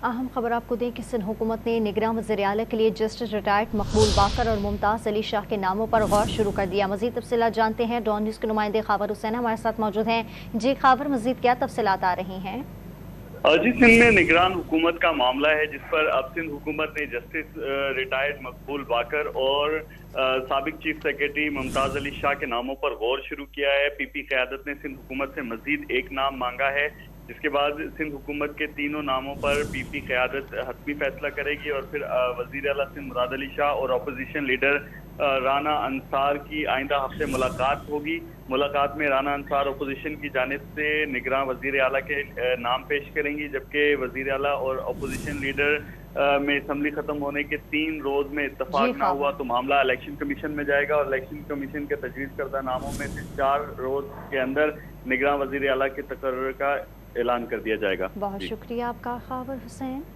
अहम खबर आपको दें कि सिंध हुकूमत ने निगरान वज़ीर-ए-आला के लिए जस्टिस रिटायर्ड मकबूल बाकर और मुमताज़ अली शाह के नामों पर गौर शुरू कर दिया। मज़ीद तफसीलात जानते हैं, डॉन न्यूज़ के नुमाइंदे खावर हुसैन हमारे साथ मौजूद हैं। जी खावर, मज़ीद क्या तफसीलात आ रही हैं? जी, सिंध में निगरान हुकूमत का मामला है जिस पर अब सिंध हुकूमत ने जस्टिस रिटायर्ड मकबूल बाकर और साबिक चीफ सेक्रेटरी मुमताज़ अली शाह के नामों पर गौर शुरू किया है। पीपी क़यादत ने सिंध हुकूमत से मजीद एक नाम मांगा है, जिसके बाद सिंध हुकूमत के तीनों नामों पर पीपी क़यादत हतमी फैसला करेगी और फिर वज़ीर आला सिंध मुराद अली शाह और अपोजिशन लीडर राना अंसार की आइंदा हफ्ते मुलाकात होगी। मुलाकात में राना अंसार अपोजिशन की जानिब से निगरान वज़ीर आला के नाम पेश करेंगी, जबकि वज़ीर आला और अपोजिशन लीडर में असम्बली खत्म होने के 3 रोज में इत्तफाक ना हुआ तो मामला इलेक्शन कमीशन में जाएगा और इलेक्शन कमीशन के तजवीज़ करदा नामों में से 4 रोज के अंदर निगरान वज़ीर आला के तकर्रुर का ऐलान कर दिया जाएगा। बहुत शुक्रिया आपका खावर हुसैन।